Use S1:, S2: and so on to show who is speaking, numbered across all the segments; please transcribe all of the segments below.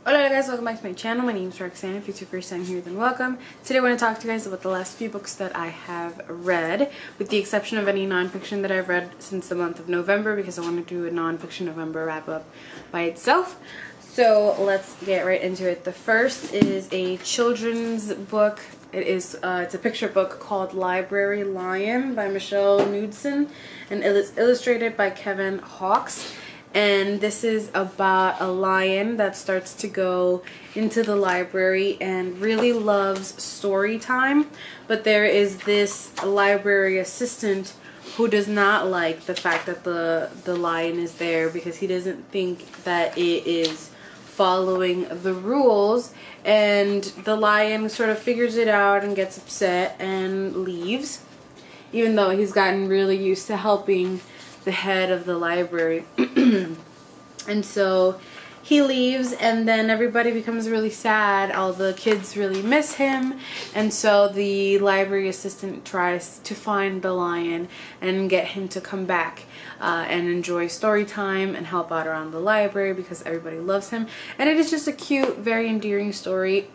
S1: Hola guys, welcome back to my channel. My name is Roxanne. If it's your first time here, then welcome. Today I want to talk to you guys about the last few books that I have read, with the exception of any nonfiction that I've read since the month of November, because I want to do a nonfiction November wrap up by itself. So let's get right into it. The first is a children's book. It's a picture book called Librarian Lion by Michelle Knudsen, and it is illustrated by Kevin Hawkes. And this is about a lion that starts to go into the library and really loves story time, but there is this library assistant who does not like the fact that the lion is there, because he doesn't think that it is following the rules, and the lion sort of figures it out and gets upset and leaves, even though he's gotten really used to helping the head of the library. And so he leaves, and then everybody becomes really sad. All the kids really miss him, and so the library assistant tries to find the lion and get him to come back and enjoy story time and help out around the library, because everybody loves him. And it is just a cute, very endearing story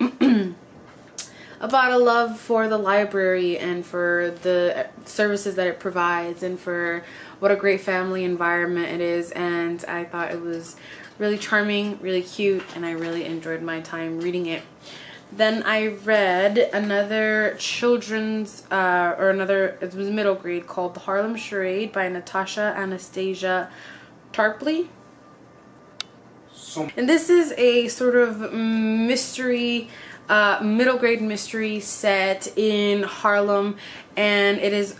S1: about a love for the library and for the services that it provides, and for what a great family environment it is. And I thought it was really charming, really cute, and I really enjoyed my time reading it. Then I read another children's, it was middle grade, called The Harlem Charade by Natasha Anastasia Tarpley. And this is a sort of mystery, middle grade mystery set in Harlem, and it is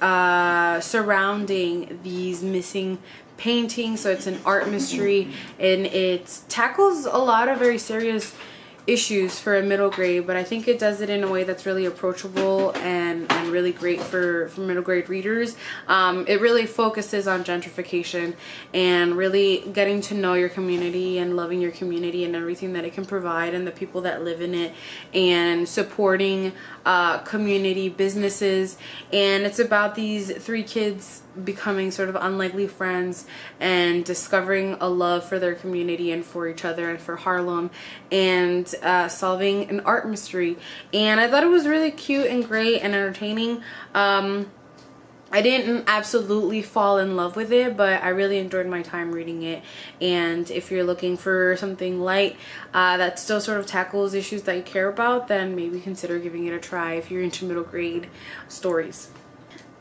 S1: surrounding these missing paintings. So it's an art mystery, and it tackles a lot of very serious issues for a middle grade, but I think it does it in a way that's really approachable and really great for middle grade readers. It really focuses on gentrification and really getting to know your community and loving your community and everything that it can provide and the people that live in it, and supporting community businesses. And it's about these three kids becoming sort of unlikely friends and discovering a love for their community and for each other and for Harlem, and solving an art mystery. And I thought it was really cute and great and entertaining. I didn't absolutely fall in love with it, but I really enjoyed my time reading it. And if you're looking for something light that still sort of tackles issues that you care about, then maybe consider giving it a try if you're into middle grade stories.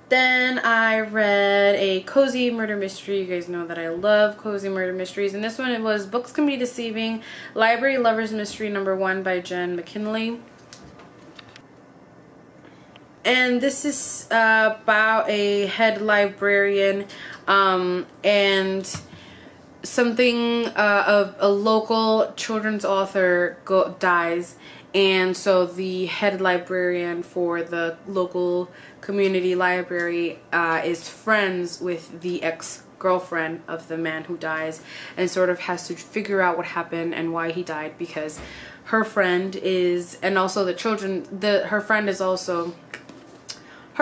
S1: Then I read a cozy murder mystery. You guys know that I love cozy murder mysteries. And this one, it was Books Can Be Deceiving, Library Lovers Mystery #1 by Jen McKinley. And this is about a head librarian and something of a local children's author dies. And so the head librarian for the local community library is friends with the ex-girlfriend of the man who dies, and sort of has to figure out what happened and why he died, because her friend is, and also the children, her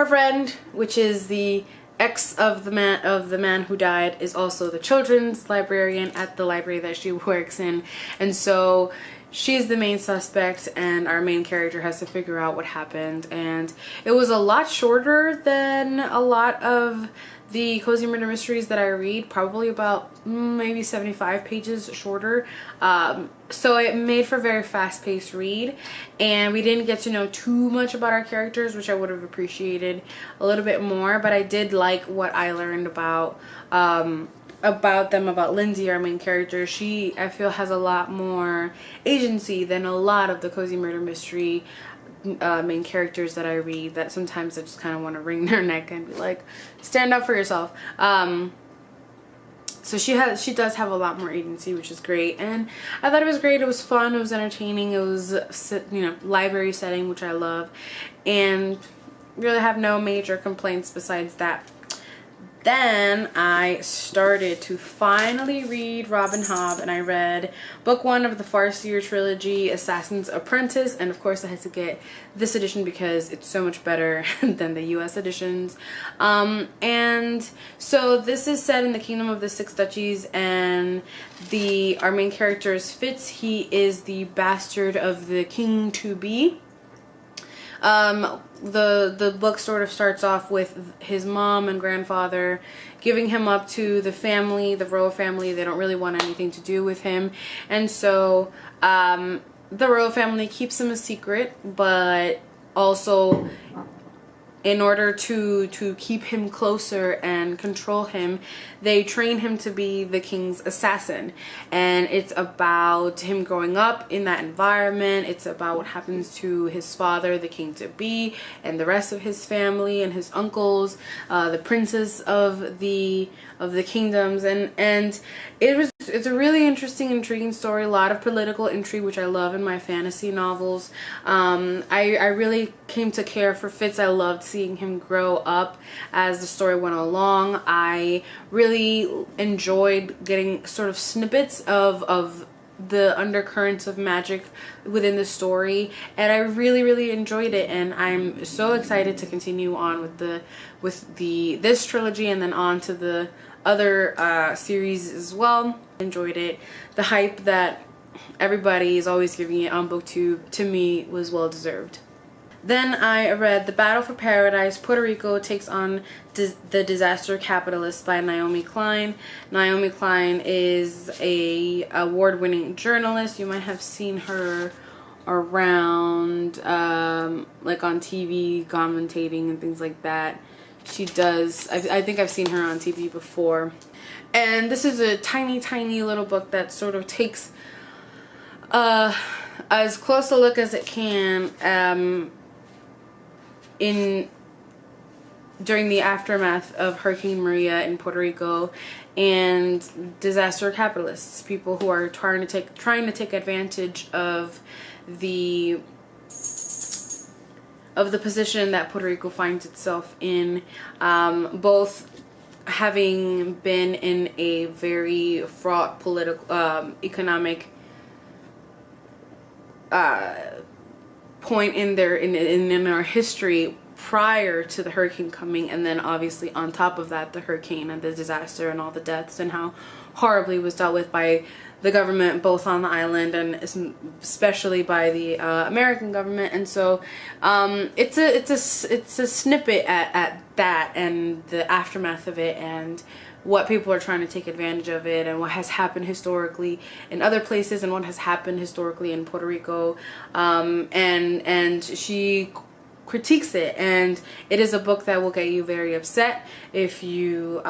S1: friend, which is the ex of the man who died, is also the children's librarian at the library that she works in. And so she's the main suspect, and our main character has to figure out what happened. And it was a lot shorter than a lot of the cozy murder mysteries that I read, probably about maybe 75 pages shorter. So it made for a very fast-paced read, and we didn't get to know too much about our characters, which I would have appreciated a little bit more. But I did like what I learned about them, about Lindsay, our main character. She, I feel, has a lot more agency than a lot of the cozy murder mystery main characters that I read, that sometimes I just kind of want to wring their neck and be like, stand up for yourself. So she does have a lot more agency, which is great. And I thought it was great. It was fun, it was entertaining, it was, you know, library setting, which I love, and really have no major complaints besides that. Then I started to finally read Robin Hobb, and I read book 1 of the Farseer trilogy, Assassin's Apprentice, and of course I had to get this edition because it's so much better than the US editions. And so this is set in the Kingdom of the Six Duchies, and our main character is Fitz. He is the bastard of the king to be. The book sort of starts off with his mom and grandfather giving him up to the family, the royal family. They don't really want anything to do with him, and so the royal family keeps him a secret, but also in order to keep him closer and control him, they train him to be the king's assassin. And it's about him growing up in that environment. It's about what happens to his father, the king to be, and the rest of his family and his uncles, the princes of the kingdoms, and it's a really interesting, intriguing story. A lot of political intrigue, which I love in my fantasy novels. I really came to care for Fitz. I loved seeing him grow up as the story went along. I really enjoyed getting sort of snippets of the undercurrents of magic within the story, and I really enjoyed it, and I'm so excited to continue on with this trilogy and then on to the other series as well. Enjoyed it. The hype that everybody is always giving it on BookTube, to me, was well deserved. Then I read The Battle for Paradise, Puerto Rico Takes on the Disaster Capitalist by Naomi Klein. Naomi Klein is a award-winning journalist. You might have seen her around like on TV commentating and things like that. She does, I think I've seen her on TV before. And this is a tiny little book that sort of takes as close a look as it can during the aftermath of Hurricane Maria in Puerto Rico and disaster capitalists, people who are trying to take advantage of the position that Puerto Rico finds itself in, both having been in a very fraught political, economic point in our history prior to the hurricane coming, and then obviously on top of that, the hurricane and the disaster and all the deaths, and how horribly it was dealt with by the government, both on the island and especially by the American government. And so it's a snippet at that and the aftermath of it, and what people are trying to take advantage of it, and what has happened historically in other places, and what has happened historically in Puerto Rico. And she critiques it, and it is a book that will get you very upset if you're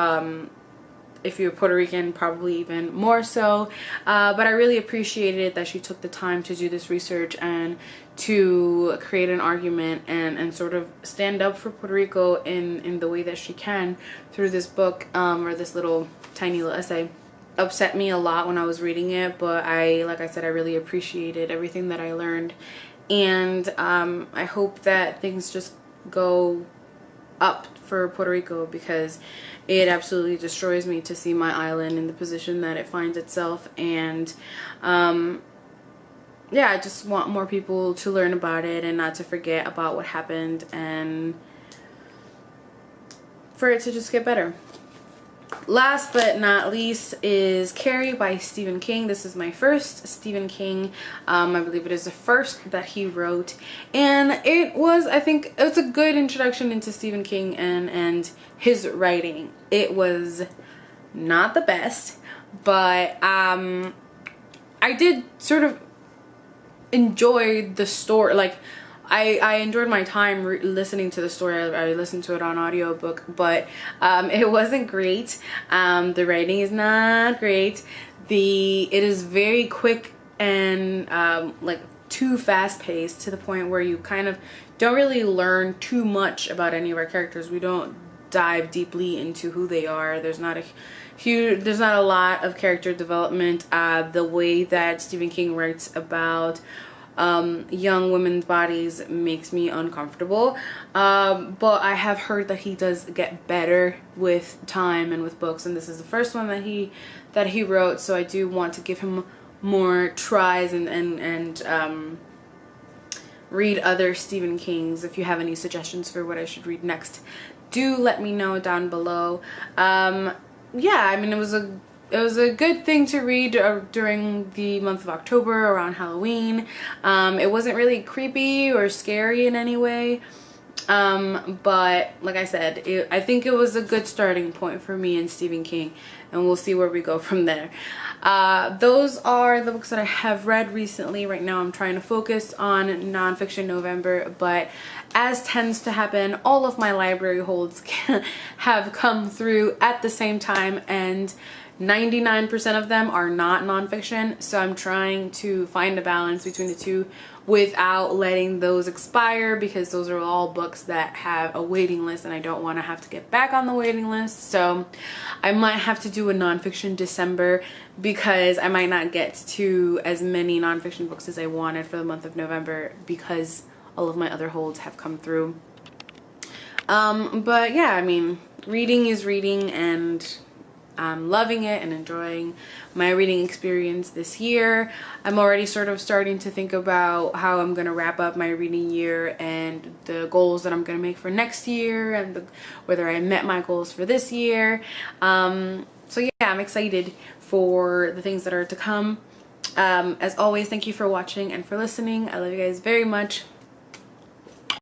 S1: Puerto Rican, probably even more so. But I really appreciated that she took the time to do this research and to create an argument and sort of stand up for Puerto Rico in the way that she can through this book, or this little tiny little essay. Upset me a lot when I was reading it, but like I said, I really appreciated everything that I learned. And I hope that things just go up for Puerto Rico, because it absolutely destroys me to see my island in the position that it finds itself. And yeah, I just want more people to learn about it and not to forget about what happened, and for it to just get better. Last but not least is Carrie by Stephen King. This is my first Stephen King. I believe it is the first that he wrote, and I think it was a good introduction into Stephen King and his writing. It was not the best, but I did sort of enjoy the story. Like, I enjoyed my time listening to the story. I listened to it on audiobook, but it wasn't great. The writing is not great. It is very quick and like too fast-paced, to the point where you kind of don't really learn too much about any of our characters. We don't dive deeply into who they are. There's not a lot of character development. The way that Stephen King writes about young women's bodies makes me uncomfortable. But I have heard that he does get better with time and with books, and this is the first one that he wrote, so I do want to give him more tries and read other Stephen King's. If you have any suggestions for what I should read next, do let me know down below. Yeah, I mean, it was a good thing to read during the month of October around Halloween. It wasn't really creepy or scary in any way, but like I said, I think it was a good starting point for me and Stephen King, and we'll see where we go from there. Those are the books that I have read recently. Right now I'm trying to focus on nonfiction November, but as tends to happen, all of my library holds have come through at the same time, and 99% of them are not nonfiction, so I'm trying to find a balance between the two without letting those expire, because those are all books that have a waiting list and I don't want to have to get back on the waiting list. So I might have to do a nonfiction December, because I might not get to as many nonfiction books as I wanted for the month of November, because all of my other holds have come through. But yeah, I mean, reading is reading, and I'm loving it and enjoying my reading experience this year. I'm already sort of starting to think about how I'm going to wrap up my reading year and the goals that I'm going to make for next year, and whether I met my goals for this year. So yeah, I'm excited for the things that are to come. As always, thank you for watching and for listening. I love you guys very much.